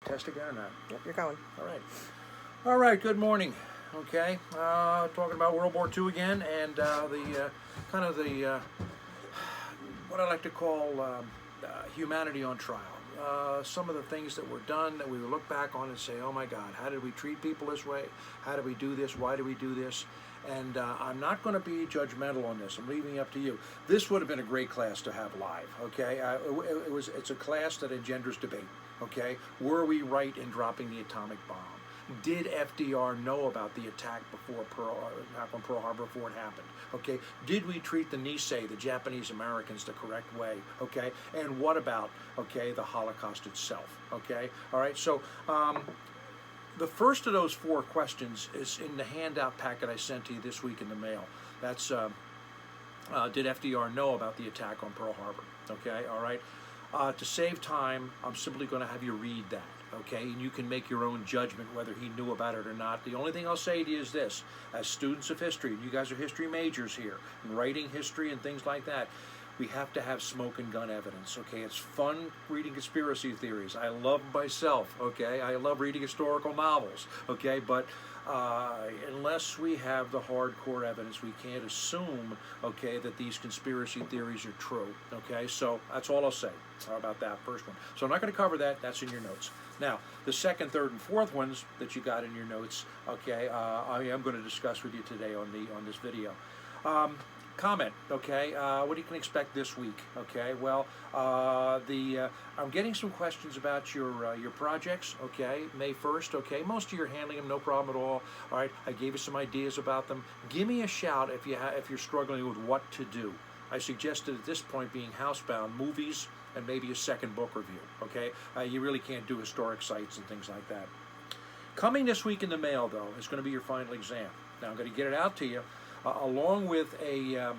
Test again or not? Yep, you're going. All right. All right, good morning. Okay, talking about World War II again, and the kind of the what I like to call humanity on trial. Some of the things that were done that we would look back on and say, oh my God, how did we treat people this way? How did we do this? Why did we do this? And I'm not going to be judgmental on this. I'm leaving it up to you. This would have been a great class to have live. Okay, it's a class that engenders debate. Okay, were we right in dropping the atomic bomb? Did FDR know about the attack before on Pearl Harbor before it happened? Okay, did we treat the Nisei, the Japanese Americans, the correct way? Okay, and what about, okay, the Holocaust itself? Okay, all right, so the first of those four questions is in the handout packet I sent to you this week in the mail. That's did FDR know about the attack on Pearl Harbor? Okay, all right. To save time, I'm simply going to have you read that, okay? And you can make your own judgment whether he knew about it or not. The only thing I'll say to you is this. As students of history, and you guys are history majors here, and writing history and things like that, we have to have smoke and gun evidence, okay? It's fun reading conspiracy theories. I love myself, okay? I love reading historical novels, okay? But unless we have the hardcore evidence, we can't assume, okay, that these conspiracy theories are true, okay? So that's all I'll say about that first one. So I'm not going to cover that. That's in your notes. Now, the second, third, and fourth ones that you got in your notes, okay, I am going to discuss with you today on this video. Comment, okay, what you can expect this week, okay? Well, I'm getting some questions about your projects, okay? May 1st, okay? Most of you are handling them, no problem at all right? I gave you some ideas about them. Give me a shout if you're struggling with what to do. I suggested at this point being housebound, movies, and maybe a second book review, okay? You really can't do historic sites and things like that. Coming this week in the mail, though, is going to be your final exam. Now, I'm going to get it out to you along with a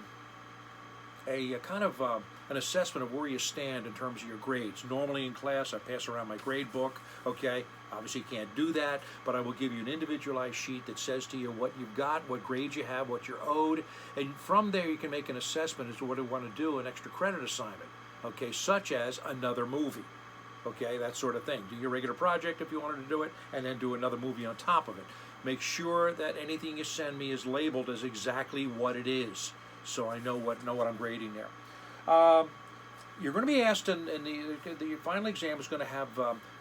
kind of an assessment of where you stand in terms of your grades. Normally in class, I pass around my grade book, okay? Obviously you can't do that, but I will give you an individualized sheet that says to you what you've got, what grades you have, what you're owed, and from there you can make an assessment as to what you want to do, an extra credit assignment, okay, such as another movie, okay, that sort of thing. Do your regular project if you wanted to do it, and then do another movie on top of it. Make sure that anything you send me is labeled as exactly what it is, so I know what I'm grading there. You're going to be asked, and the final exam is going to have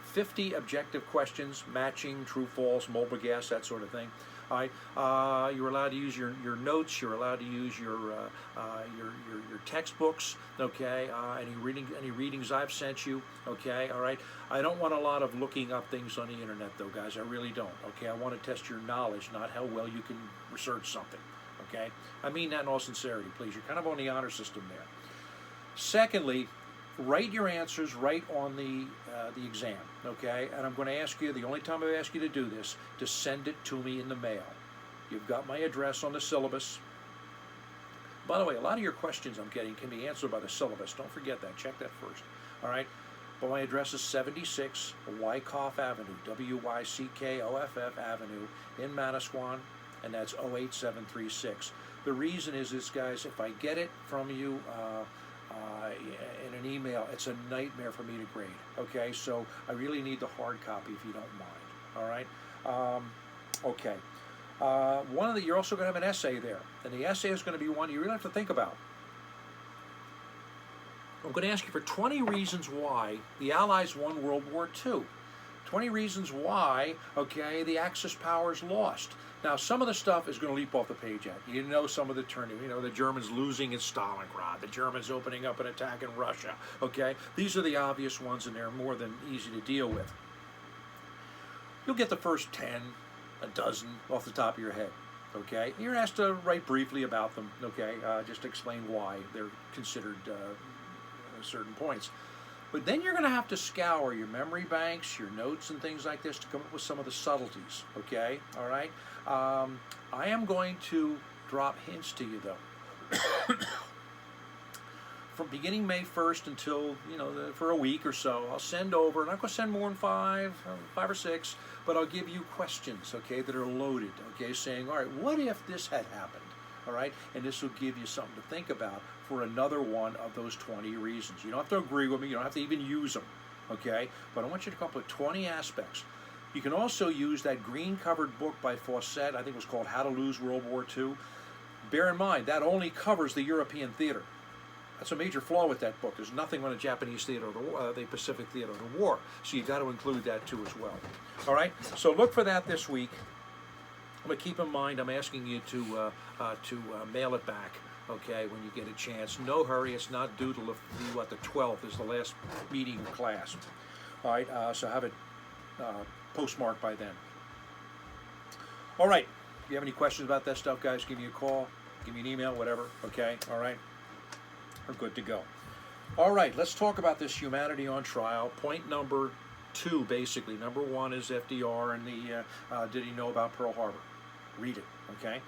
50 objective questions, matching, true, false, multiple guess, that sort of thing. All right. You're allowed to use your notes. You're allowed to use your textbooks. Okay. Any readings I've sent you. Okay. All right. I don't want a lot of looking up things on the internet, though, guys. I really don't. Okay. I want to test your knowledge, not how well you can research something. Okay. I mean that in all sincerity, please. You're kind of on the honor system there. Secondly, write your answers right on the exam, okay? And I'm going to ask you, the only time I've asked you to do this, to send it to me in the mail. You've got my address on the syllabus. By the way, a lot of your questions I'm getting can be answered by the syllabus. Don't forget that. Check that first, all right? But my address is 76 Wyckoff Avenue, Wyckoff Avenue in Manasquan, and that's 08736. The reason is this, guys, if I get it from you in an email, it's a nightmare for me to grade, okay? So I really need the hard copy if you don't mind, all right? Okay. You're also going to have an essay there, and the essay is going to be one you really have to think about. I'm going to ask you for 20 reasons why the Allies won World War II. 20 reasons why, okay, the Axis powers lost. Now, some of the stuff is going to leap off the page at you. You know some of the turning, the Germans losing in Stalingrad, the Germans opening up an attack in Russia, okay? These are the obvious ones, and they're more than easy to deal with. You'll get the first 10, a dozen off the top of your head, okay? You're asked to write briefly about them, okay? Just to explain why they're considered certain points. But then you're going to have to scour your memory banks, your notes and things like this to come up with some of the subtleties, okay? All right? I am going to drop hints to you, though. From beginning May 1st until, for a week or so, I'll send over, and I'm not going to send more than five or six, but I'll give you questions, okay, that are loaded, okay, saying, all right, what if this had happened? All right, and this will give you something to think about for another one of those 20 reasons. You don't have to agree with me. You don't have to even use them. okay? But I want you to come up with 20 aspects. You can also use that green-covered book by Fawcett, I think it was called How to Lose World War II. Bear in mind, that only covers the European theater. That's a major flaw with that book. There's nothing on the Japanese theater, or the Pacific theater of the war. So you got to include that too as well. All right. So look for that this week. But keep in mind, I'm asking you to mail it back. Okay, when you get a chance. No hurry. It's not due to the 12th is the last meeting of class. All right. So have it postmarked by then. All right. If you have any questions about that stuff, guys, give me a call, give me an email, whatever. Okay. All right. We're good to go. All right, let's talk about this humanity on trial. Point number 2, basically. Number 1 is FDR and the did he know about Pearl Harbor? Read it, okay?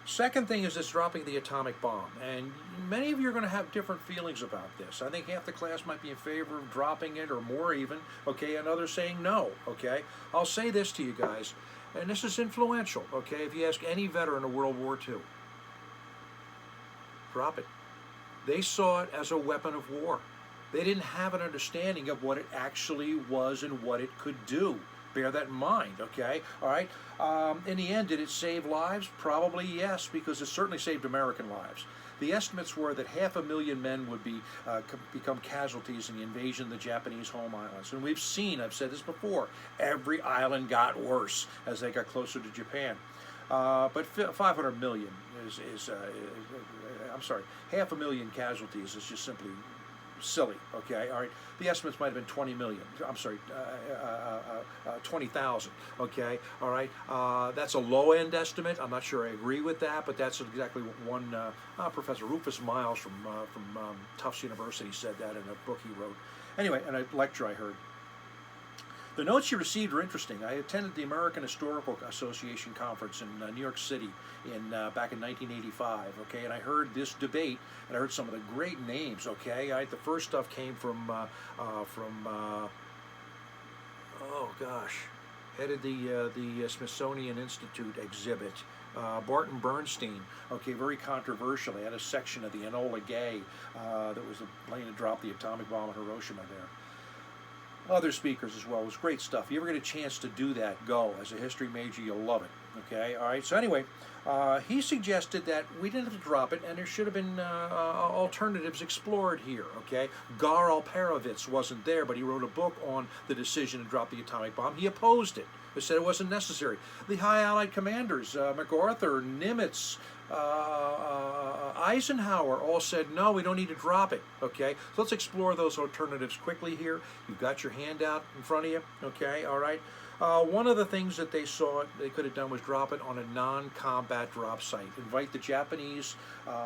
Second thing is this dropping the atomic bomb. And many of you are going to have different feelings about this. I think half the class might be in favor of dropping it or more even, okay? And others saying no, okay? I'll say this to you guys, and this is influential, okay? If you ask any veteran of World War II, drop it. They saw it as a weapon of war. They didn't have an understanding of what it actually was and what it could do. Bear that in mind, okay? All right? In the end, did it save lives? Probably yes, because it certainly saved American lives. The estimates were that 500,000 men would become casualties in the invasion of the Japanese home islands. And we've seen, I've said this before, every island got worse as they got closer to Japan. But 500 million I'm sorry, 500,000 casualties is just simply silly, okay? All right, the estimates might have been 20 million, I'm sorry, 20,000, okay? All right, that's a low-end estimate. I'm not sure I agree with that, but that's exactly what one Professor Rufus Miles from Tufts University said that in a book he wrote. Anyway, in a lecture I heard. The notes you received are interesting. I attended the American Historical Association conference in New York City back in 1985, okay, and I heard this debate, and I heard some of the great names, okay. The first stuff came from oh gosh, headed the Smithsonian Institute exhibit, Barton Bernstein, okay, very controversial. He had a section of the Enola Gay that was a plane to drop the atomic bomb on Hiroshima there. Other speakers as well. It was great stuff. If you ever get a chance to do that, go. As a history major, you'll love it. Okay, all right. So anyway, he suggested that we didn't have to drop it, and there should have been alternatives explored here. Okay, Gar Alperovitz wasn't there, but he wrote a book on the decision to drop the atomic bomb. He opposed it. He said it wasn't necessary. The High Allied commanders, MacArthur, Nimitz, Eisenhower, all said, no, we don't need to drop it, okay? So let's explore those alternatives quickly here. You've got your handout in front of you, okay, all right? One of the things that they saw they could have done was drop it on a non-combat drop site. Invite the Japanese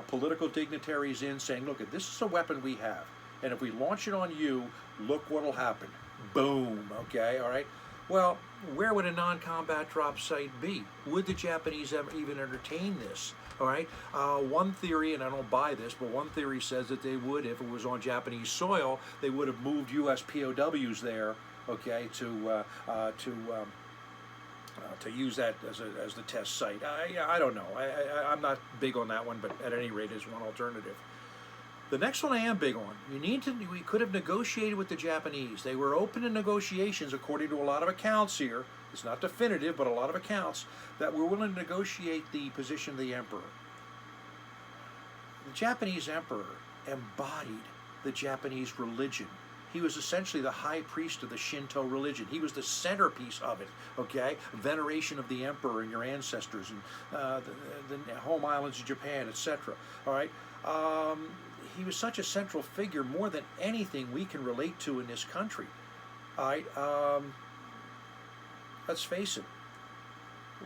political dignitaries in saying, look, this is a weapon we have, and if we launch it on you, look what'll happen. Boom, okay, all right? Well, where would a non-combat drop site be? Would the Japanese ever even entertain this? All right. One theory, and I don't buy this, but one theory says that they would, if it was on Japanese soil, they would have moved U.S. POWs there, okay, to use that as the test site. I don't know. I'm not big on that one, but at any rate, is one alternative. The next one I am big on. We could have negotiated with the Japanese. They were open to negotiations, according to a lot of accounts here. It's not definitive, but a lot of accounts that were willing to negotiate the position of the emperor. The Japanese emperor embodied the Japanese religion. He was essentially the high priest of the Shinto religion. He was the centerpiece of it, okay? Veneration of the emperor and your ancestors and the home islands of Japan, etc. All right? He was such a central figure, more than anything we can relate to in this country. All right? Let's face it.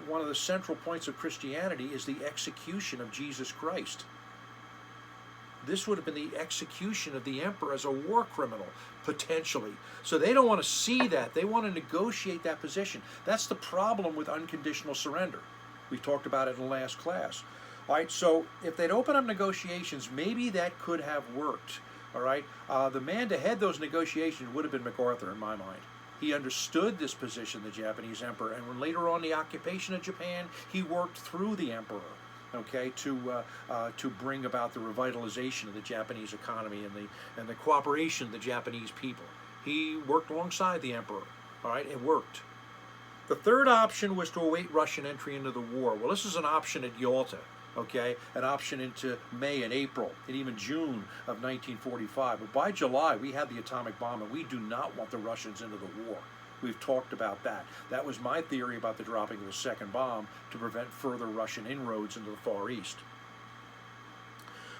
One of the central points of Christianity is the execution of Jesus Christ. This would have been the execution of the emperor as a war criminal, potentially. So they don't want to see that. They want to negotiate that position. That's the problem with unconditional surrender. We talked about it in the last class. All right, so if they'd open up negotiations, maybe that could have worked. All right, the man to head those negotiations would have been MacArthur, in my mind. He understood this position, the Japanese emperor, and when later on the occupation of Japan, he worked through the emperor, okay, to bring about the revitalization of the Japanese economy and the cooperation of the Japanese people. He worked alongside the emperor. All right, it worked. The third option was to await Russian entry into the war. Well, this is an option at Yalta, okay, an option into May and April and even June of 1945. But by July, we had the atomic bomb, and we do not want the Russians into the war. We've talked about that. That was my theory about the dropping of the second bomb to prevent further Russian inroads into the Far East.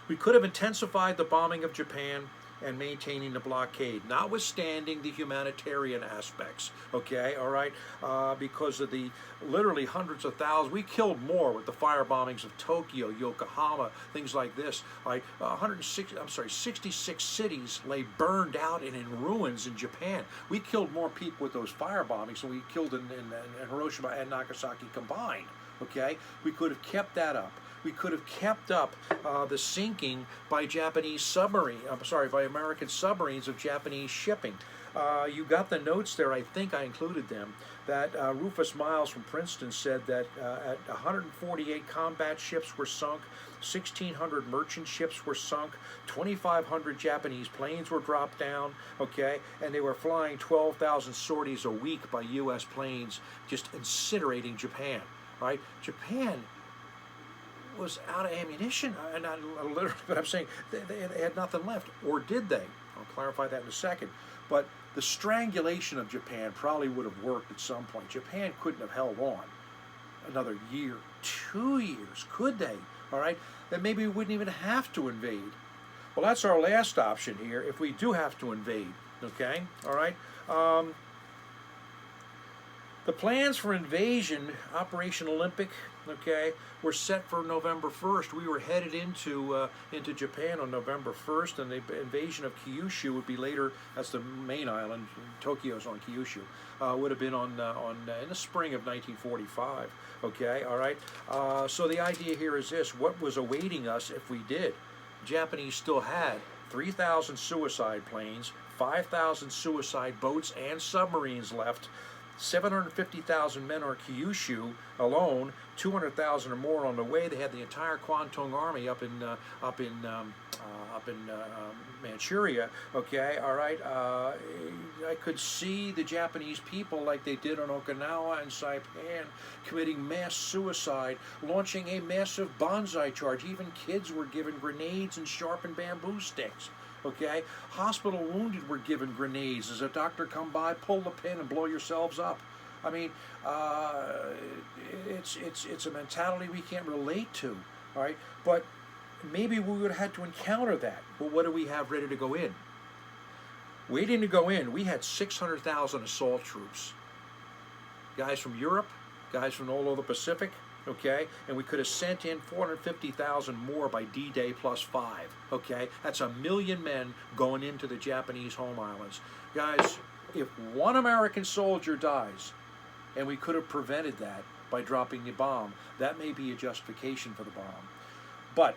We could have intensified the bombing of Japan and maintaining the blockade, notwithstanding the humanitarian aspects, okay, all right, because of the literally hundreds of thousands. We killed more with the fire bombings of Tokyo, Yokohama, things like this. All right, 66 cities lay burned out and in ruins in Japan. We killed more people with those fire bombings than we killed in Hiroshima and Nagasaki combined, okay? We could have kept that up. We could have kept up the sinking by by American submarines of Japanese shipping. You got the notes there, I think I included them, that Rufus Miles from Princeton said that at 148 combat ships were sunk, 1,600 merchant ships were sunk, 2,500 Japanese planes were dropped down, okay, and they were flying 12,000 sorties a week by U.S. planes, just incinerating Japan, right? Japan was out of ammunition, not literally, but I'm saying they had nothing left, or did they? I'll clarify that in a second. But the strangulation of Japan probably would have worked at some point. Japan couldn't have held on another year, 2 years, could they? All right, then maybe we wouldn't even have to invade. Well, that's our last option here, if we do have to invade, okay? All right. The plans for invasion, Operation Olympic, okay, were set for November 1st. We were headed into Japan on November 1st, and the invasion of Kyushu would be later. That's the main island. Tokyo's on Kyushu. Would have been in the spring of 1945. Okay, all right. So the idea here is this: what was awaiting us if we did? The Japanese still had 3,000 suicide planes, 5,000 suicide boats and submarines left. 750,000 men on Kyushu alone, 200,000 or more on the way. They had the entire Kwantung Army up in Manchuria. Okay, all right. I could see the Japanese people, like they did on Okinawa and Saipan, committing mass suicide, launching a massive bonsai charge. Even kids were given grenades and sharpened bamboo sticks. Okay, hospital wounded were given grenades. As a doctor come by, pull the pin and blow yourselves up. I mean, it's a mentality we can't relate to. All right, but maybe we would have had to encounter that. Well, what do we have ready to go in? Waiting to go in, we had 600,000 assault troops. Guys from Europe, guys from all over the Pacific. Okay, and we could have sent in 450,000 more by D-Day +5. Okay, that's 1 million men going into the Japanese home islands. Guys, if one American soldier dies, and we could have prevented that by dropping the bomb, that may be a justification for the bomb. But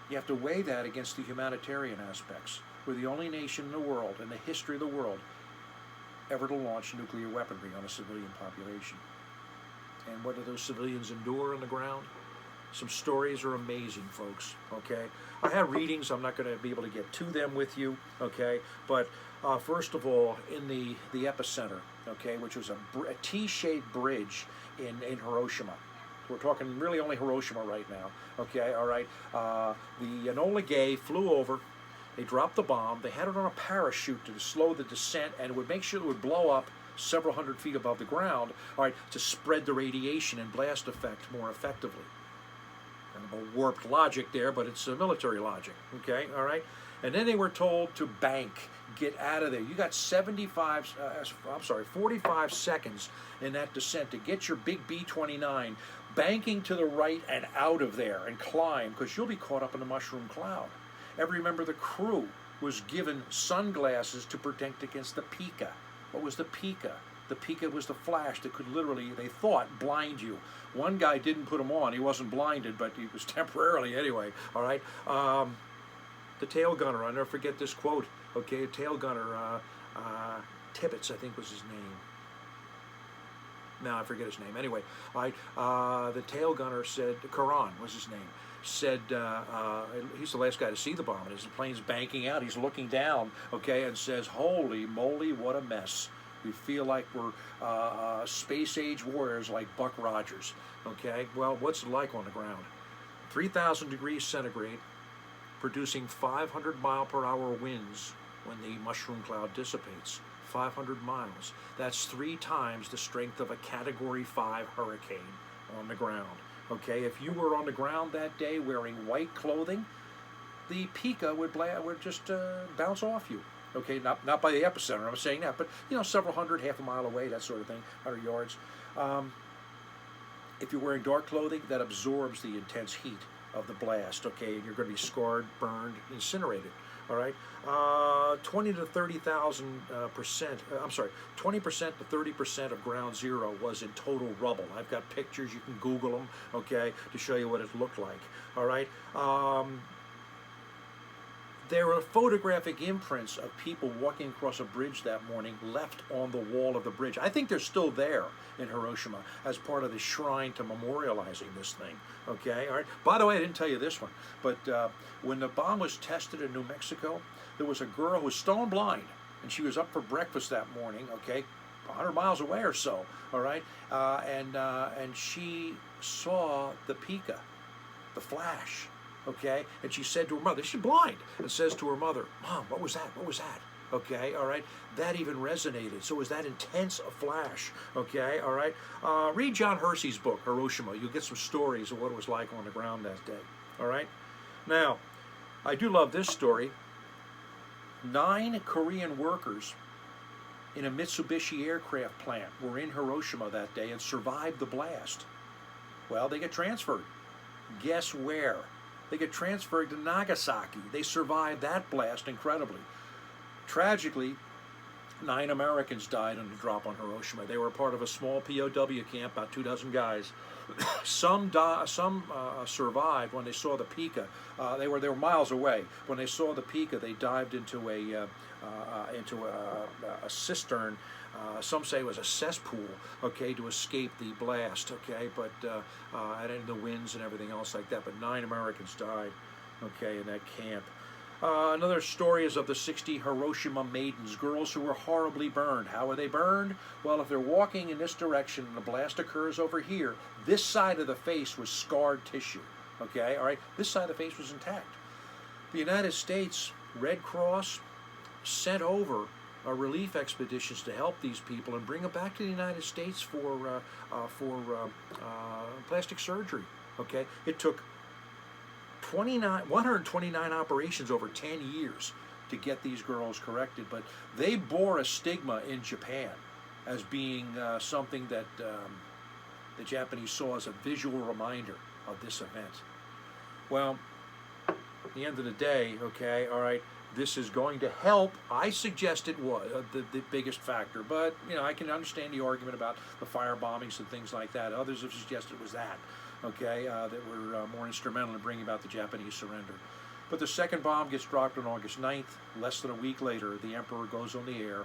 you have to weigh that against the humanitarian aspects. We're the only nation in the world, in the history of the world, ever to launch nuclear weaponry on a civilian population. And what do those civilians endure on the ground? Some stories are amazing, folks, okay? I have readings. I'm not going to be able to get to them with you, okay? But first of all, in the epicenter, okay, which was a T-shaped bridge in Hiroshima. We're talking really only Hiroshima right now, okay, all right? The Enola Gay flew over. They dropped the bomb. They had it on a parachute to slow the descent, and it would make sure it would blow up several hundred feet above the ground, all right, to spread the radiation and blast effect more effectively. Kind of a warped logic there, but it's a military logic, okay, all right? And then they were told to bank, get out of there. You got 45 seconds in that descent to get your big B-29 banking to the right and out of there and climb, because you'll be caught up in the mushroom cloud. Every member of the crew was given sunglasses to protect against the Pika. What was the Pika? The Pika was the flash that could literally, they thought, blind you. One guy didn't put them on. He wasn't blinded, but he was temporarily anyway, all right? The tail gunner, I'll never forget this quote, okay? Tail gunner, Tibbets, I think was his name. No, I forget his name. Anyway, the tail gunner said, Karan was his name, said he's the last guy to see the bomb, and as the plane's banking out, he's looking down, okay, and says, holy moly, what a mess. We feel like we're space-age warriors like Buck Rogers, okay? Well, what's it like on the ground? 3,000 degrees centigrade, producing 500-mile-per-hour winds when the mushroom cloud dissipates. 500 miles. That's 3 times the strength of a Category 5 hurricane on the ground. Okay, if you were on the ground that day wearing white clothing, the Pika would just bounce off you. Okay, not by the epicenter, I'm saying that, but you know, several hundred, half a mile away, that sort of thing, 100 yards. If you're wearing dark clothing, that absorbs the intense heat of the blast, okay, and you're going to be scarred, burned, incinerated. All right, 20 to 30,000 percent. I'm sorry, 20% to 30% of ground zero was in total rubble. I've got pictures. You can Google them, okay, to show you what it looked like. All right. There are photographic imprints of people walking across a bridge that morning left on the wall of the bridge. I think they're still there in Hiroshima as part of the shrine to memorializing this thing. Okay, all right. By the way, I didn't tell you this one, but when the bomb was tested in New Mexico, there was a girl who was stone blind, and she was up for breakfast that morning, okay, 100 miles away or so, all right, and she saw the Pika, the flash. Okay, and she said to her mother, she's blind, and says to her mother, Mom, what was that? What was that? Okay, all right, that even resonated. So it was that intense a flash. Okay, all right. Read John Hersey's book, Hiroshima. You'll get some stories of what it was like on the ground that day. All right. Now, I do love this story. 9 Korean workers in a Mitsubishi aircraft plant were in Hiroshima that day and survived the blast. Well, they get transferred. Guess where? They get transferred to Nagasaki. They survived that blast incredibly. Tragically, 9 Americans died in the drop on Hiroshima. They were part of a small POW camp, about 24 guys. Some survived when they saw the Pika. They were miles away. When they saw the Pika, they dived into a cistern. Some say it was a cesspool, okay, to escape the blast, okay, but and the winds and everything else like that. But 9 Americans died, okay, in that camp. Another story is of the 60 Hiroshima maidens, girls who were horribly burned. How were they burned? Well, if they're walking in this direction and the blast occurs over here, this side of the face was scarred tissue, okay, all right? This side of the face was intact. The United States Red Cross sent over relief expeditions to help these people and bring them back to the United States for plastic surgery. Okay, it took 129 operations over 10 years to get these girls corrected, but they bore a stigma in Japan as being something that the Japanese saw as a visual reminder of this event. Well, at the end of the day, okay, all right, this is going to help. I suggest it was the biggest factor, but you know, I can understand the argument about the fire bombings and things like that. Others have suggested it was that, okay, that were more instrumental in bringing about the Japanese surrender. But the second bomb gets dropped on August 9th. Less than a week later, the Emperor goes on the air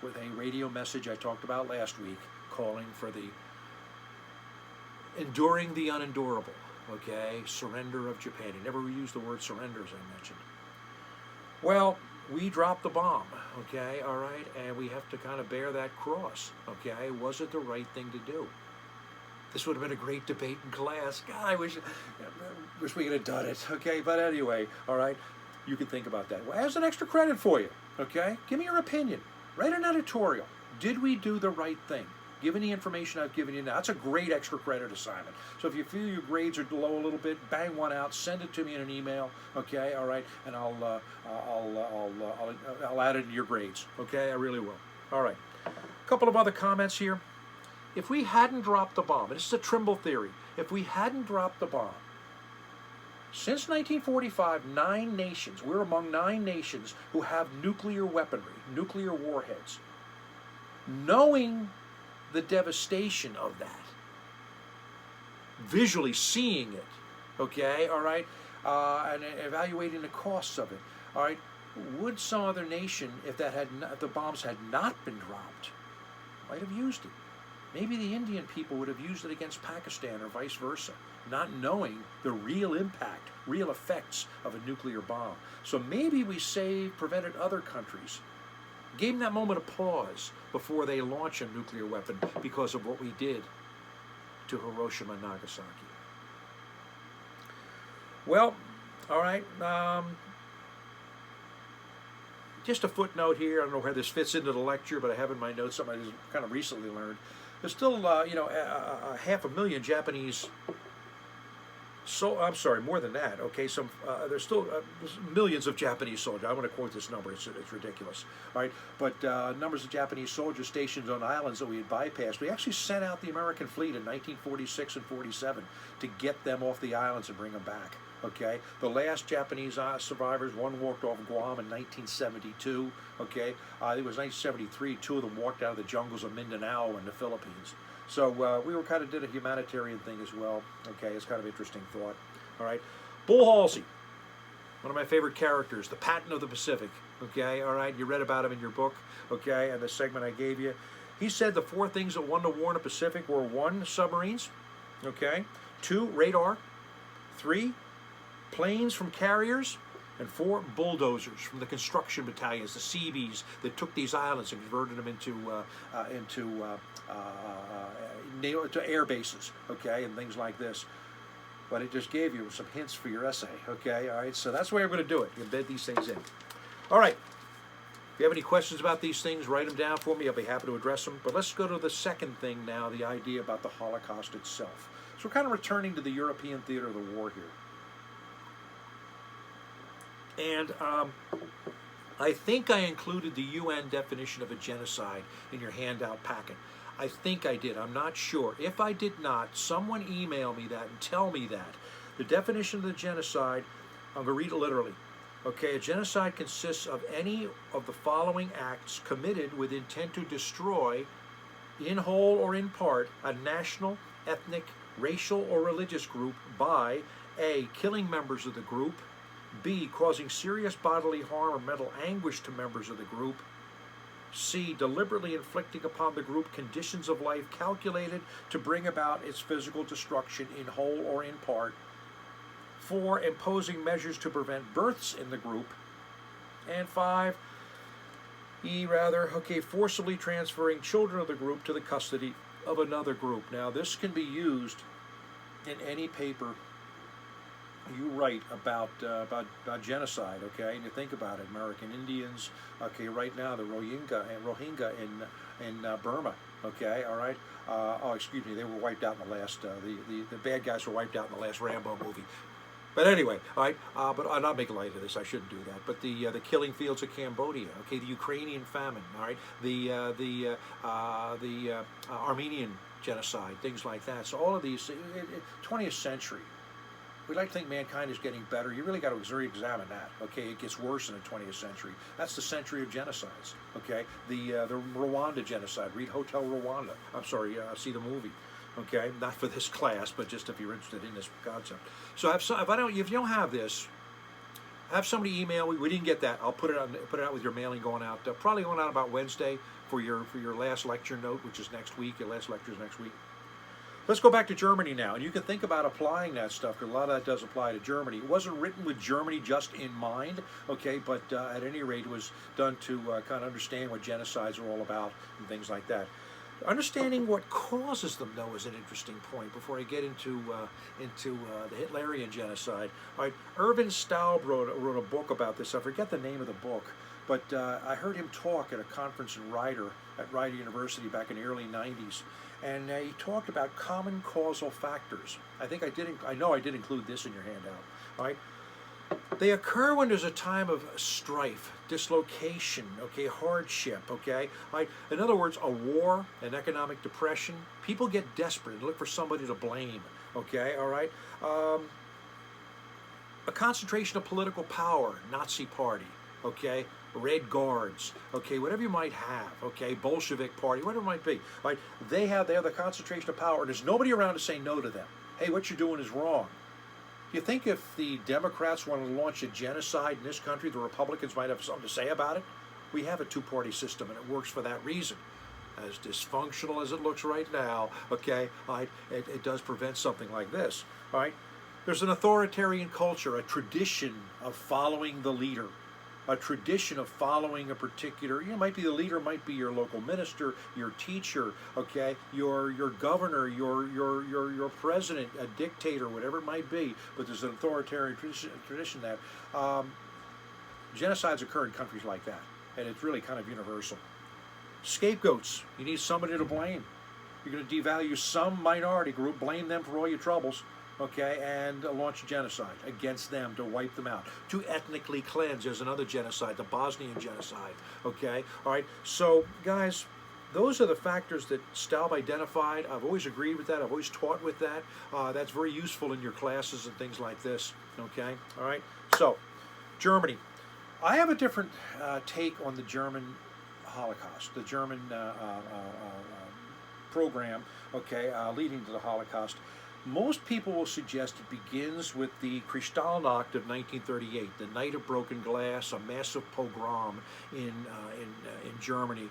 with a radio message I talked about last week, calling for the enduring the unendurable, okay, surrender of Japan. He never used the word surrender, as I mentioned. Well, we dropped the bomb, okay, all right, and we have to kind of bear that cross, okay? Was it the right thing to do? This would have been a great debate in class. God, I wish we could have done it, okay? But anyway, all right, you can think about that. Well, as an extra credit for you, okay? Give me your opinion. Write an editorial. Did we do the right thing? Given the information I've given you now, that's a great extra credit assignment. So if you feel your grades are low a little bit, bang one out, send it to me in an email, okay, all right, and I'll add it in your grades, okay, I really will. All right, a couple of other comments here. If we hadn't dropped the bomb, and this is a Trimble theory, if we hadn't dropped the bomb, since 1945, 9 nations, we're among 9 nations who have nuclear weaponry, nuclear warheads. Knowing the devastation of that, visually seeing it, okay, all right, and evaluating the costs of it, all right, would some other nation, if the bombs had not been dropped, might have used it? maybe the Indian people would have used it against Pakistan or vice versa, not knowing the real impact, real effects of a nuclear bomb. So maybe we prevented other countries, gave them that moment of pause before they launch a nuclear weapon because of what we did to Hiroshima and Nagasaki. Well, all right. Just a footnote here. I don't know where this fits into the lecture, but I have in my notes something I just kind of recently learned. There's still, you know, 500,000 Japanese. So I'm sorry, more than that. Okay, there's still millions of Japanese soldiers. I want to quote this number. It's ridiculous. All right, but numbers of Japanese soldiers stationed on islands that we had bypassed. We actually sent out the American fleet in 1946 and 47 to get them off the islands and bring them back. Okay, the last Japanese survivors, one walked off Guam in 1972. Okay, it was 1973. Two of them walked out of the jungles of Mindanao in the Philippines. So we were kind of did a humanitarian thing as well. Okay, it's kind of interesting thought. All right, Bull Halsey, one of my favorite characters, the Patton of the Pacific. Okay, all right, you read about him in your book. Okay, and the segment I gave you. He said the 4 things that won the war in the Pacific were 1, submarines. Okay, 2, radar. 3, planes from carriers. And 4, bulldozers from the construction battalions, the Seabees that took these islands and converted them to air bases, okay, and things like this. But it just gave you some hints for your essay, okay, all right. So that's the way I'm going to do it. Embed these things in. All right. If you have any questions about these things, write them down for me. I'll be happy to address them. But let's go to the second thing now, the idea about the Holocaust itself. So we're kind of returning to the European theater of the war here. And I think I included the UN definition of a genocide in your handout packet. I think I did. I'm not sure. If I did not, someone email me that and tell me that. The definition of the genocide, I'm going to read it literally. Okay, a genocide consists of any of the following acts committed with intent to destroy, in whole or in part, a national, ethnic, racial, or religious group by A, killing members of the group, B, causing serious bodily harm or mental anguish to members of the group, C, deliberately inflicting upon the group conditions of life calculated to bring about its physical destruction in whole or in part, 4, imposing measures to prevent births in the group, and 5, forcibly transferring children of the group to the custody of another group. Now, this can be used in any paper you write about genocide, okay, and you think about it, American Indians, okay, right now the Rohingya in Burma, okay, all right, excuse me, they were wiped out in the last, the bad guys were wiped out in the last Rambo movie. But anyway, all right, but I'm not making light of this. I shouldn't do that. But the killing fields of Cambodia, okay, the Ukrainian famine, all right, the Armenian genocide, things like that. So all of these, 20th century. We like to think mankind is getting better. You really got to re-examine that. Okay, it gets worse in the 20th century. That's the century of genocides. Okay, the Rwanda genocide. Read Hotel Rwanda. I'm sorry, see the movie. Okay, not for this class, but just if you're interested in this concept. So if you don't have this, have somebody email me. We didn't get that. I'll put it out with your mailing going out. Probably going out about Wednesday for your last lecture note, which is next week. Your last lecture is next week. Let's go back to Germany now, and you can think about applying that stuff, because a lot of that does apply to Germany. It wasn't written with Germany just in mind, okay, but at any rate, it was done to kind of understand what genocides are all about and things like that. Understanding what causes them, though, is an interesting point before I get into the Hitlerian genocide. All right, Irvin Staub wrote a book about this. I forget the name of the book, but I heard him talk at a conference in Rider, at Rider University back in the early 90s. And he talked about common causal factors. I know I did include this in your handout. All right, they occur when there's a time of strife, dislocation, okay, hardship, okay. All right, in other words, a war, an economic depression. People get desperate and look for somebody to blame. Okay, all right. A concentration of political power, Nazi Party. Okay. Red Guards, okay, whatever you might have, okay, Bolshevik Party, whatever it might be, right? They have the concentration of power, and there's nobody around to say no to them. Hey, what you're doing is wrong. Do you think if the Democrats want to launch a genocide in this country, the Republicans might have something to say about it? We have a two-party system, and it works for that reason. as dysfunctional as it looks right now, okay, all right, it does prevent something like this, all right? There's an authoritarian culture, a tradition of following the leader, a tradition of following a particular, you know, might be the leader, might be your local minister, your teacher, okay, your governor, your president, a dictator, whatever it might be. But there's an authoritarian tradition that genocides occur in countries like that, and it's really kind of universal. Scapegoats. You need somebody to blame. You're going to devalue some minority group, blame them for all your troubles, okay, and launch a genocide against them to wipe them out. To ethnically cleanse, there's another genocide, the Bosnian genocide, okay? All right, so guys, those are the factors that Staub identified. I've always agreed with that. I've always taught with that. That's very useful in your classes and things like this, okay? All right, so Germany. I have a different take on the German Holocaust, the German program, okay, leading to the Holocaust. Most people will suggest it begins with the Kristallnacht of 1938, the Night of Broken Glass, a massive pogrom in Germany,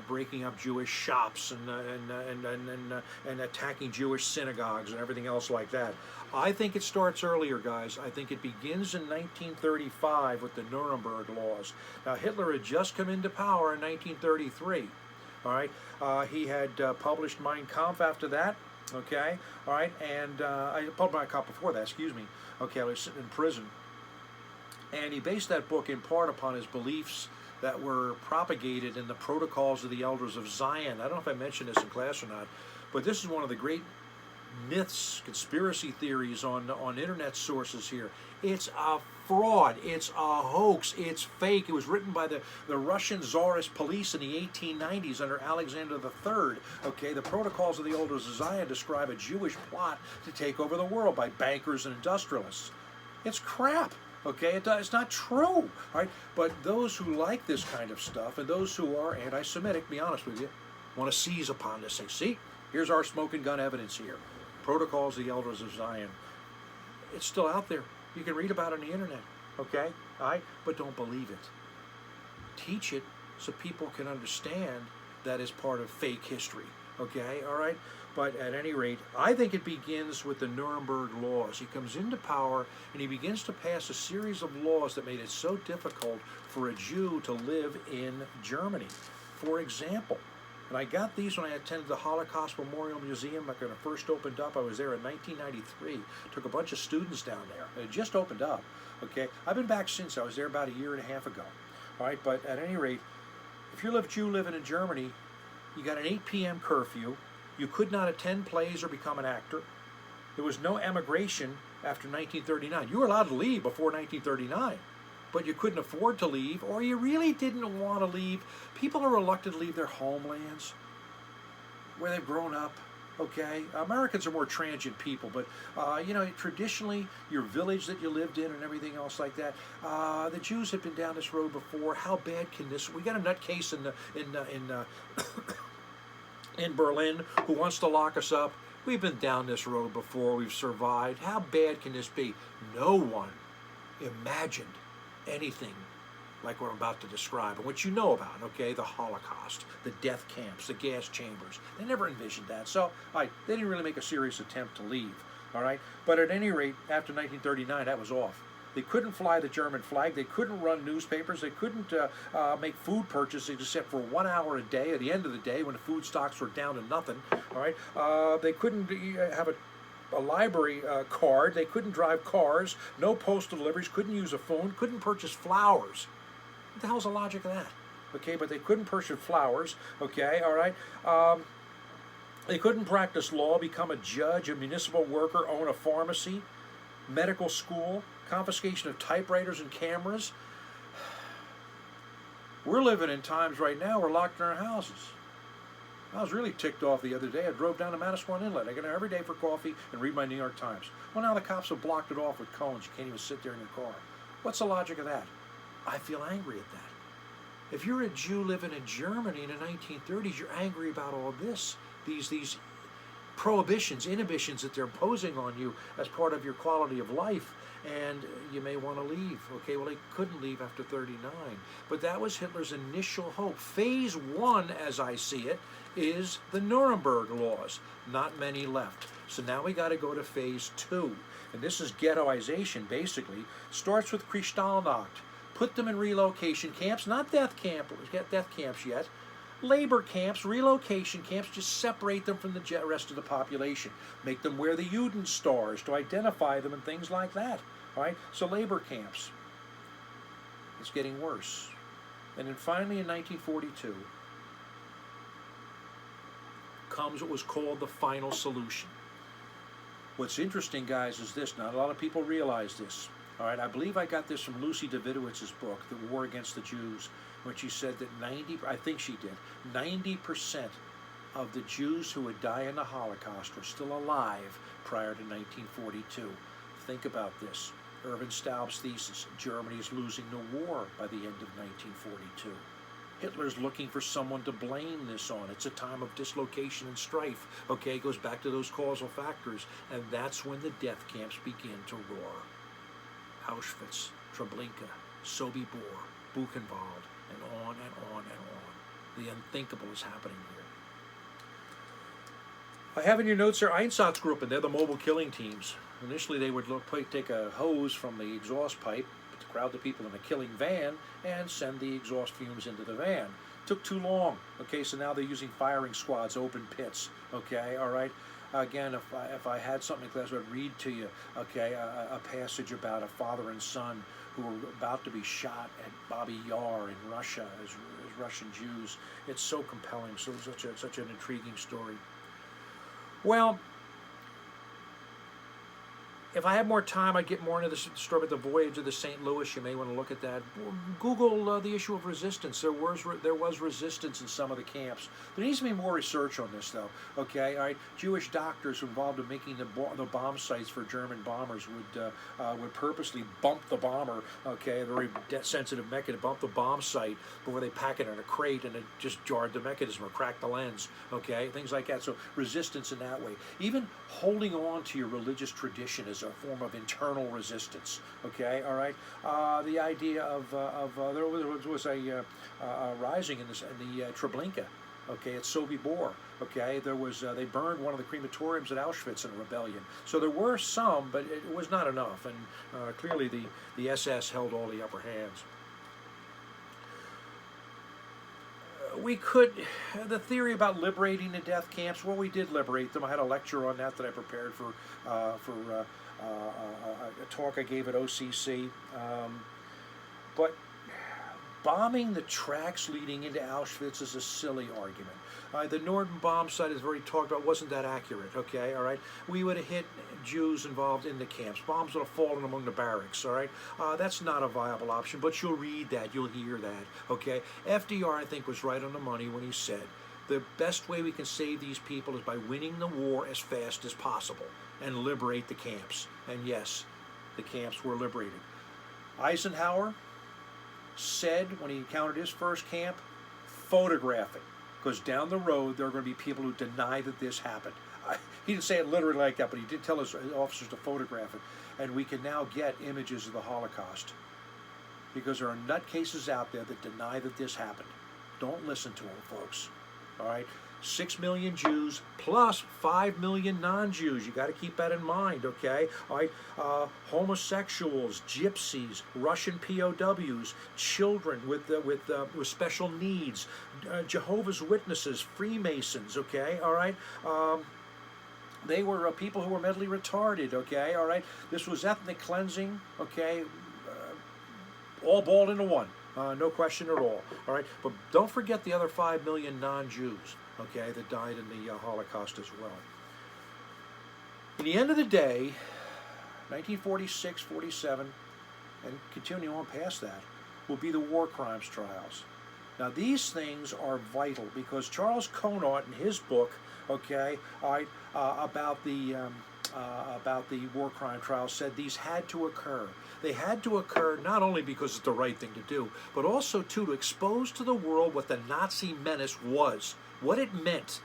breaking up Jewish shops and attacking Jewish synagogues and everything else like that. I think it starts earlier, guys. I think it begins in 1935 with the Nuremberg laws. Now, Hitler had just come into power in 1933. All right, he had published Mein Kampf after that. Okay, all right, and I published my copy before that, excuse me. Okay, I was sitting in prison, and he based that book in part upon his beliefs that were propagated in the Protocols of the Elders of Zion. I don't know if I mentioned this in class or not, but this is one of the great myths, conspiracy theories on internet sources here. It's a fraud, it's a hoax, it's fake. It was written by the Russian Tsarist police in the 1890s under Alexander III. Okay, the Protocols of the Elders of Zion describe a Jewish plot to take over the world by bankers and industrialists. It's crap. Okay, it's not true, right? But those who like this kind of stuff and those who are anti-Semitic, be honest with you, want to seize upon this. Say, see, here's our smoking gun evidence here. Protocols of the Elders of Zion. It's still out there. You can read about it on the internet, okay? All right? But don't believe it. Teach it so people can understand that is part of fake history, okay? All right? But at any rate, I think it begins with the Nuremberg laws. He comes into power and he begins to pass a series of laws that made it so difficult for a Jew to live in Germany. For example, and I got these when I attended the Holocaust Memorial Museum when it first opened up. I was there in 1993. Took a bunch of students down there. It just opened up. Okay, I've been back since. I was there about a year and a half ago. All right, but at any rate, if you're a Jew living in Germany, you got an 8 p.m. curfew. You could not attend plays or become an actor. There was no emigration after 1939. You were allowed to leave before 1939. But you couldn't afford to leave, or you really didn't want to leave. People are reluctant to leave their homelands where they've grown up, okay? Americans are more transient people, but, you know, traditionally, your village that you lived in and everything else like that, the Jews have been down this road before. How bad can this... We got a nutcase in Berlin who wants to lock us up. We've been down this road before. We've survived. How bad can this be? No one imagined anything like what I'm about to describe, and what you know about, okay, the Holocaust, the death camps, the gas chambers. They never envisioned that, so they didn't really make a serious attempt to leave, all right? But at any rate, after 1939, that was off. They couldn't fly the German flag, they couldn't run newspapers, they couldn't make food purchases except for 1 hour a day at the end of the day when the food stocks were down to nothing, all right? They couldn't have a library card. They couldn't drive cars, no postal deliveries, couldn't use a phone, couldn't purchase flowers. What the hell's the logic of that? Okay, but they couldn't purchase flowers, okay, all right? They couldn't practice law, become a judge, a municipal worker, own a pharmacy, medical school, confiscation of typewriters and cameras. We're living in times right now we're locked in our houses. I was really ticked off the other day. I drove down to Manasquan Inlet. I get there every day for coffee and read my New York Times. Well, now the cops have blocked it off with cones. You can't even sit there in your car. What's the logic of that? I feel angry at that. If you're a Jew living in Germany in the 1930s, you're angry about all this. These prohibitions, inhibitions that they're imposing on you as part of your quality of life, and you may want to leave. Okay, well, he couldn't leave after 39, but that was Hitler's initial hope. Phase one, as I see it, is the Nuremberg laws. Not many left. So now we got to go to phase two, and this is ghettoization. Basically, starts with Kristallnacht. Put them in relocation camps, not death camps yet. Labor camps, relocation camps, just separate them from the rest of the population. Make them wear the Judenstars to identify them and things like that. All right, so labor camps. It's getting worse. And then finally in 1942 comes what was called the final solution. What's interesting, guys, is this. Not a lot of people realize this. All right, I believe I got this from Lucy Davidowitz's book, The War Against the Jews, when she said that 90% of the Jews who would die in the Holocaust were still alive prior to 1942. Think about this. Erwin Staub's thesis, Germany is losing the war by the end of 1942. Hitler's looking for someone to blame this on. It's a time of dislocation and strife. Okay, it goes back to those causal factors, and that's when the death camps begin to roar. Auschwitz, Treblinka, Sobibor, Buchenwald, and on and on and on. The unthinkable is happening here. I have in your notes there Einsatzgruppen. They're the mobile killing teams. Initially, they would take a hose from the exhaust pipe to crowd the people in a killing van and send the exhaust fumes into the van. Took too long. Okay, so now they're using firing squads, open pits. Okay, all right. Again, if I had something like that, I would read to you, okay, a passage about a father and son who were about to be shot at Babi Yar in Russia as Russian Jews. It's so compelling, such an intriguing story. Well, if I had more time, I'd get more into the story about the voyage of the St. Louis. You may want to look at that. Google the issue of resistance. There was resistance in some of the camps. There needs to be more research on this, though. Okay, all right. Jewish doctors involved in making the bomb sites for German bombers would purposely bump the bomber. Okay, a very sensitive mechanism, bump the bomb site before they pack it in a crate, and it just jarred the mechanism or cracked the lens. Okay, things like that. So resistance in that way. Even holding on to your religious tradition is a form of internal resistance. Okay, all right. The idea of there was a rising in the Treblinka. Okay, at Sobibor. Okay, there was they burned one of the crematoriums at Auschwitz in a rebellion. So there were some, but it was not enough, and clearly the SS held all the upper hands. The theory about liberating the death camps, well, we did liberate them. I had a lecture on that I prepared for a talk I gave at OCC. But bombing the tracks leading into Auschwitz is a silly argument. The Norden bomb site is very talked about, wasn't that accurate, okay, all right? We would have hit Jews involved in the camps. Bombs would have fallen among the barracks, all right? That's not a viable option, but you'll read that, you'll hear that, okay? FDR, I think, was right on the money when he said, the best way we can save these people is by winning the war as fast as possible and liberate the camps. And yes, the camps were liberated. Eisenhower said when he encountered his first camp, photograph it, because down the road there are going to be people who deny that this happened. He didn't say it literally like that, but he did tell his officers to photograph it. And we can now get images of the Holocaust, because there are nutcases out there that deny that this happened. Don't listen to them, folks. All right? 6 million Jews plus 5 million non-Jews. You got to keep that in mind, okay? All right, homosexuals, gypsies, Russian POWs, children with special needs, Jehovah's Witnesses, Freemasons, okay? All right. They were people who were mentally retarded, okay? All right. This was ethnic cleansing, okay? All balled into one. No question at all. All right, but don't forget the other 5 million non-Jews, okay, that died in the Holocaust as well. In the end of the day, 1946, 47, and continuing on past that, will be the war crimes trials. Now, these things are vital because Charles Conant, in his book, okay, about the war crime trials, said these had to occur. They had to occur not only because it's the right thing to do, but also, too, to expose to the world what the Nazi menace was, what it meant.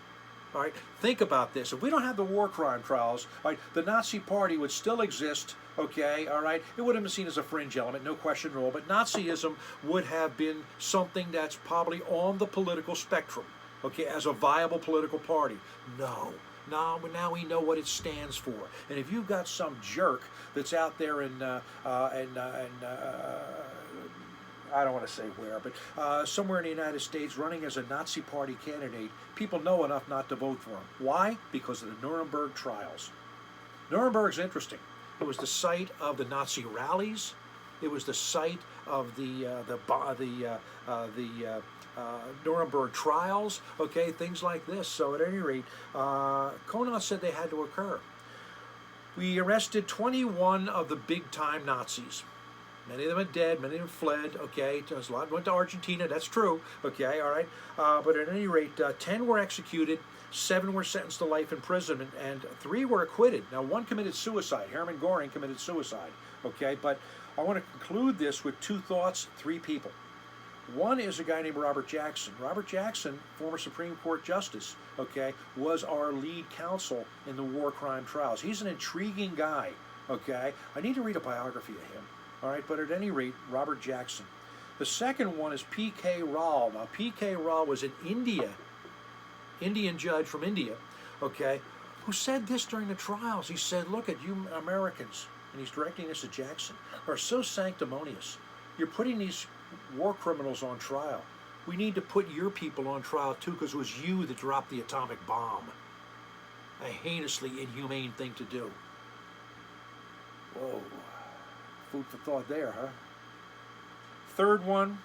All right, think about this. If we don't have the war crime trials, all right, the Nazi Party would still exist. Okay, all right. It would have been seen as a fringe element, no question at all. But Nazism would have been something that's probably on the political spectrum. Okay, as a viable political party. No. Now we know what it stands for. And if you've got some jerk that's out there in I don't want to say where, but somewhere in the United States running as a Nazi Party candidate, people know enough not to vote for him. Why? Because of the Nuremberg trials. Nuremberg's interesting. It was the site of the Nazi rallies. It was the site of the Nuremberg trials. Okay, things like this. So at any rate, Konant said they had to occur. We arrested 21 of the big-time Nazis. Many of them are dead, many of them fled, okay, a lot went to Argentina, that's true, okay, all right, but at any rate, 10 were executed, 7 were sentenced to life imprisonment, and 3 were acquitted. Now, 1 committed suicide. Hermann Goring committed suicide, okay, but I want to conclude this with 2 thoughts, 3 people. One is a guy named Robert Jackson. Robert Jackson, former Supreme Court Justice, okay, was our lead counsel in the war crime trials. He's an intriguing guy, okay. I need to read a biography of him. All right, but at any rate, Robert Jackson. The second one is P.K. Rao. Now, P.K. Rao was an Indian judge from India, okay, who said this during the trials. He said, look at you Americans, and he's directing this at Jackson, are so sanctimonious. You're putting these war criminals on trial. We need to put your people on trial, too, because it was you that dropped the atomic bomb. A heinously inhumane thing to do. Whoa. Food for thought there, huh? Third one,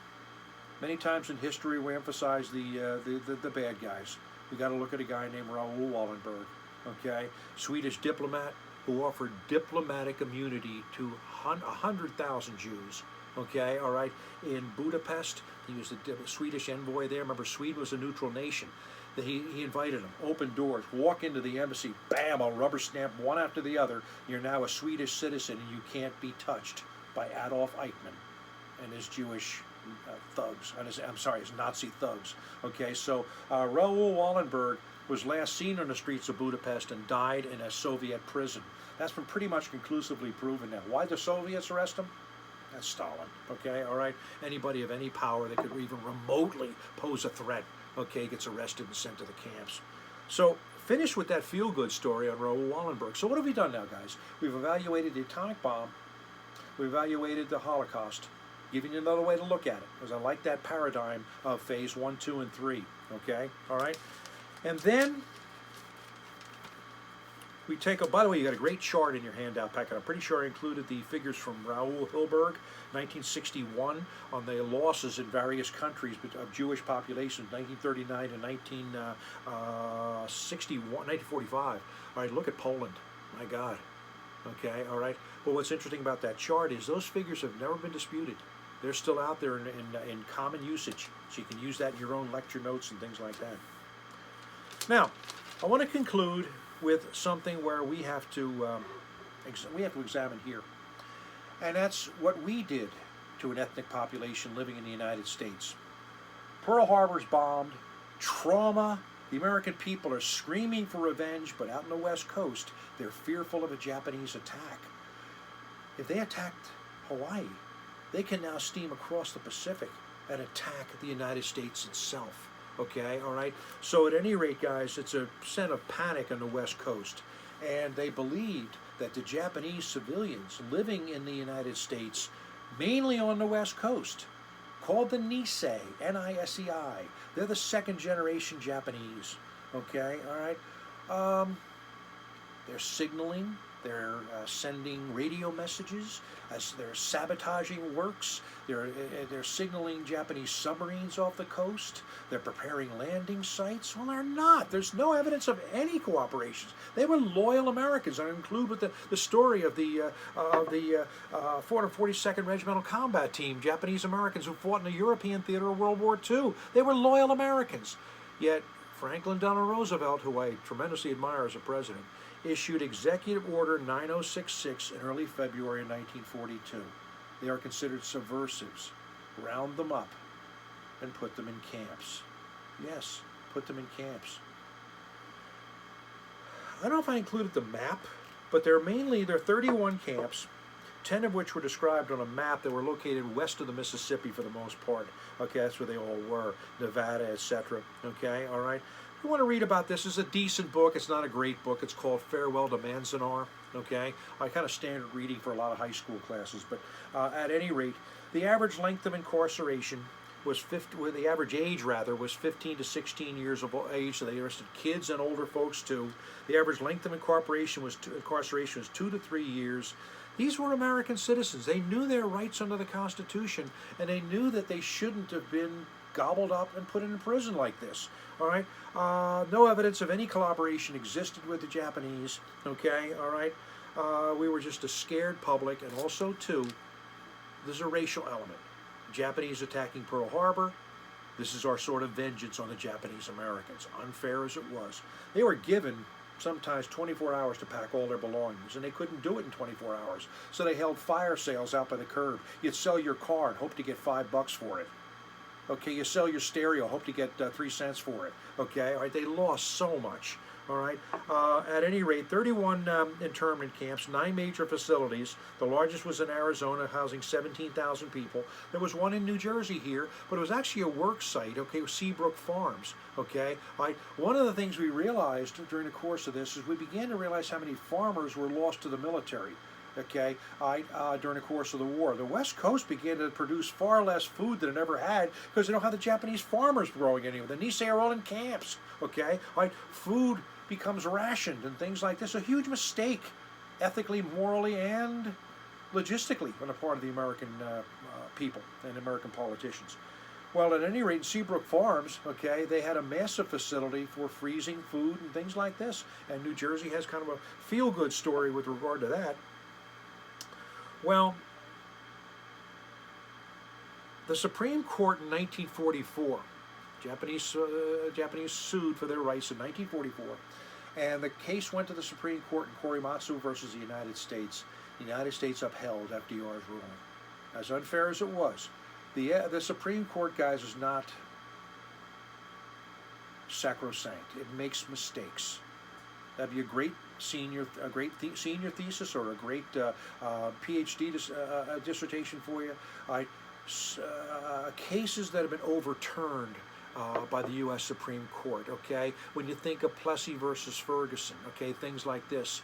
many times in history we emphasize the bad guys. We got to look at a guy named Raoul Wallenberg, okay? Swedish diplomat who offered diplomatic immunity to 100,000 Jews, okay, all right, in Budapest. He was the Swedish envoy there. Remember, Sweden was a neutral nation. He invited them, open doors, walk into the embassy, bam, a rubber stamp one after the other. You're now a Swedish citizen and you can't be touched by Adolf Eichmann and his Jewish thugs, and his Nazi thugs. Okay, so Raoul Wallenberg was last seen on the streets of Budapest and died in a Soviet prison. That's been pretty much conclusively proven now. Why the Soviets arrest him? That's Stalin, okay, all right? Anybody of any power that could even remotely pose a threat, okay, gets arrested and sent to the camps. So, finish with that feel-good story on Raoul Wallenberg. So what have we done now, guys? We've evaluated the atomic bomb. We've evaluated the Holocaust. Giving you another way to look at it, because I like that paradigm of phase 1, 2, and 3, okay, all right? And then we take by the way, you got a great chart in your handout packet. I'm pretty sure I included the figures from Raoul Hilberg, 1961, on the losses in various countries of Jewish populations, 1939 to 1945. All right, look at Poland. My God. Okay, all right. Well, what's interesting about that chart is those figures have never been disputed. They're still out there in common usage, so you can use that in your own lecture notes and things like that. Now, I want to conclude with something where we have to examine here, and that's what we did to an ethnic population living in the United States. Pearl Harbor's bombed, trauma. The American people are screaming for revenge, but out on the West Coast, they're fearful of a Japanese attack. If they attacked Hawaii, they can now steam across the Pacific and attack the United States itself. Okay, all right? So at any rate, guys, it's a sense of panic on the West Coast. And they believed that the Japanese civilians living in the United States, mainly on the West Coast, called the Nisei, N-I-S-E-I, they're the second generation Japanese. Okay, all right? They're signaling. They're sending radio messages as they're sabotaging works. They're signaling Japanese submarines off the coast. They're preparing landing sites. Well, they're not. There's no evidence of any cooperation. They were loyal Americans. I include with the story of the 442nd Regimental Combat Team, Japanese Americans who fought in the European theater of World War II. They were loyal Americans. Yet Franklin Delano Roosevelt, who I tremendously admire as a president, issued Executive Order 9066 in early February 1942. They are considered subversives. Round them up and put them in camps. Yes, put them in camps. I don't know if I included the map, but there are 31 camps, 10 of which were described on a map that were located west of the Mississippi for the most part. Okay, that's where they all were, Nevada, etc. Okay, all right. If you want to read about this, it's a decent book. It's not a great book. It's called Farewell to Manzanar. Okay, kind of standard reading for a lot of high school classes. But at any rate, the average length of incarceration was the average age rather was 15 to 16 years of age. So they arrested kids and older folks too. The average length of incarceration was 2 to 3 years. These were American citizens. They knew their rights under the Constitution, and they knew that they shouldn't have been gobbled up and put in prison like this. All right. No evidence of any collaboration existed with the Japanese. Okay. All right. We were just a scared public, and also too, there's a racial element. Japanese attacking Pearl Harbor. This is our sort of vengeance on the Japanese Americans, unfair as it was. They were given sometimes 24 hours to pack all their belongings, and they couldn't do it in 24 hours. So they held fire sales out by the curb. You'd sell your car and hope to get $5 for it. Okay, you sell your stereo, hope to get 3 cents for it. Okay, all right, they lost so much. All right, at any rate, 31 internment camps, 9 major facilities. The largest was in Arizona, housing 17,000 people. There was one in New Jersey here, but it was actually a work site, okay, with Seabrook Farms, okay? All right, one of the things we realized during the course of this is we began to realize how many farmers were lost to the military. Okay, during the course of the war. The West Coast began to produce far less food than it ever had because they don't have the Japanese farmers growing any of it. The Nisei are all in camps, okay? All right, food becomes rationed and things like this. A huge mistake, ethically, morally, and logistically on the part of the American people and American politicians. Well, at any rate, Seabrook Farms, okay, they had a massive facility for freezing food and things like this. And New Jersey has kind of a feel-good story with regard to that. Well, the Supreme Court in 1944, Japanese sued for their rights in 1944, and the case went to the Supreme Court in Korematsu versus the United States. The United States upheld FDR's ruling. As unfair as it was, the Supreme Court, guys, is not sacrosanct. It makes mistakes. That'd be a great senior thesis or a great PhD dissertation for you. Cases that have been overturned by the U.S. Supreme Court, okay? When you think of Plessy versus Ferguson, okay, things like this.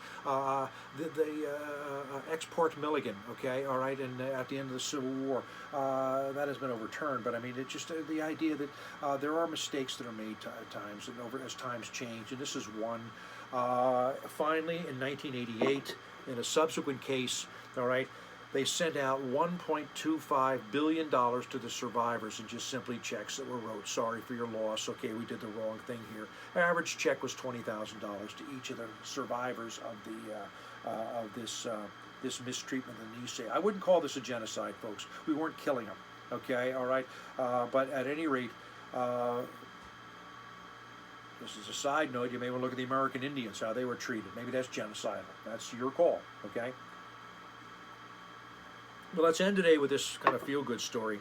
Ex parte Milligan, okay, all right, and at the end of the Civil War, that has been overturned. But I mean, it's just the idea that there are mistakes that are made at times, and as times change, and this is one. Finally, in 1988, in a subsequent case, all right, they sent out $1.25 billion to the survivors in just simply checks that were wrote. Sorry for your loss. Okay, we did the wrong thing here. Average check was $20,000 to each of the survivors of this mistreatment of the Nisei. I wouldn't call this a genocide, folks. We weren't killing them. Okay, all right. But at any rate, just as a side note, you may want to look at the American Indians, how they were treated. Maybe that's genocidal. That's your call. Okay. Well, let's end today with this kind of feel-good story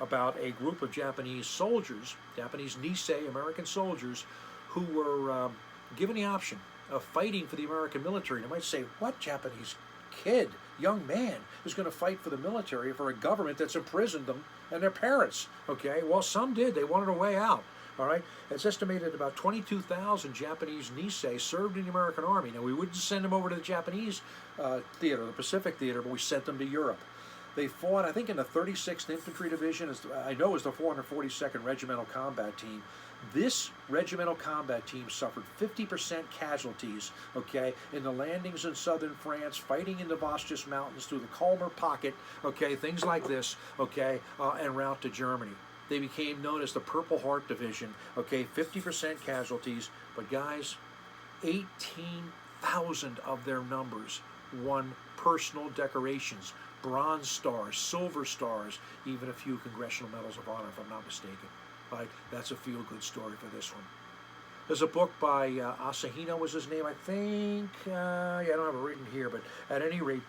about a group of Japanese soldiers, Japanese Nisei, American soldiers, who were given the option of fighting for the American military. And you might say, what Japanese kid, young man, is going to fight for the military for a government that's imprisoned them and their parents? Okay, well, some did. They wanted a way out. All right, it's estimated about 22,000 Japanese Nisei served in the American Army. Now, we wouldn't send them over to the Japanese theater, the Pacific theater, but we sent them to Europe. They fought, I think, in the 36th Infantry Division, I know it was the 442nd Regimental Combat Team. This regimental combat team suffered 50% casualties, okay, in the landings in southern France, fighting in the Vosges Mountains through the Kalmar Pocket, okay, things like this, okay, en route to Germany. They became known as the Purple Heart Division, okay, 50% casualties, but guys, 18,000 of their numbers won personal decorations, Bronze Stars, Silver Stars, even a few Congressional Medals of Honor, if I'm not mistaken. Right? That's a feel-good story for this one. There's a book by Asahino was his name, I think. Yeah, I don't have it written here, but at any rate,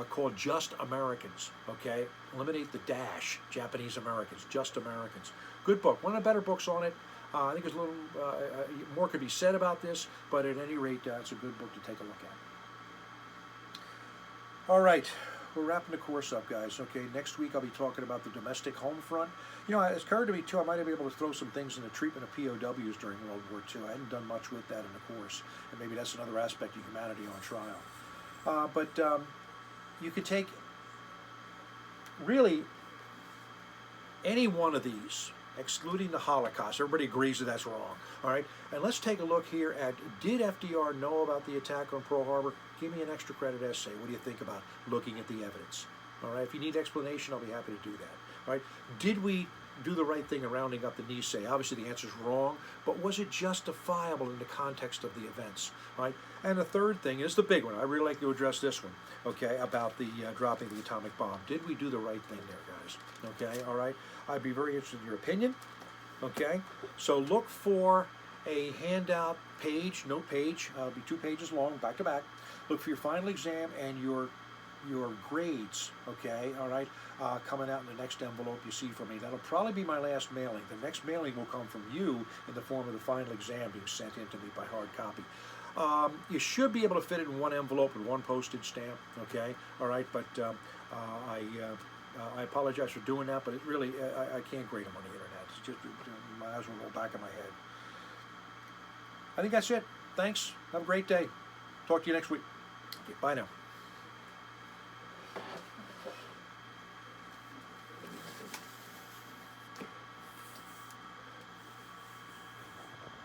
called Just Americans. Okay, eliminate the dash. Japanese Americans, Just Americans. Good book. One of the better books on it. I think there's a little more could be said about this, but at any rate, it's a good book to take a look at. All right, we're wrapping the course up, guys. Okay, next week I'll be talking about the domestic home front. You know, it's occurred to me too, I might be able to throw some things in the treatment of POWs during World War II. I hadn't done much with that in the course, and maybe that's another aspect of humanity on trial. But you could take really any one of these, excluding the Holocaust. Everybody agrees that that's wrong. All right, and let's take a look here at, did FDR know about the attack on Pearl Harbor? Give me an extra credit essay. What do you think about looking at the evidence? All right, if you need explanation, I'll be happy to do that. All right, did we do the right thing in rounding up the Nisei? Obviously the answer is wrong, but was it justifiable in the context of the events? All right, and the third thing is the big one. I really like to address this one, okay, about the dropping the atomic bomb. Did we do the right thing there, guys? Okay, all right, I'd be very interested in your opinion. Okay, so look for a handout page, note page, it'll be 2 pages long, back to back. Look for your final exam and your grades, okay, all right, coming out in the next envelope you see from me. That'll probably be my last mailing. The next mailing will come from you in the form of the final exam being sent in to me by hard copy. You should be able to fit it in one envelope with one postage stamp, okay, all right, but I apologize for doing that, but it really, I can't grade them on the internet. It's just, my eyes will roll back in my head. I think that's it. Thanks. Have a great day. Talk to you next week. Okay, bye now.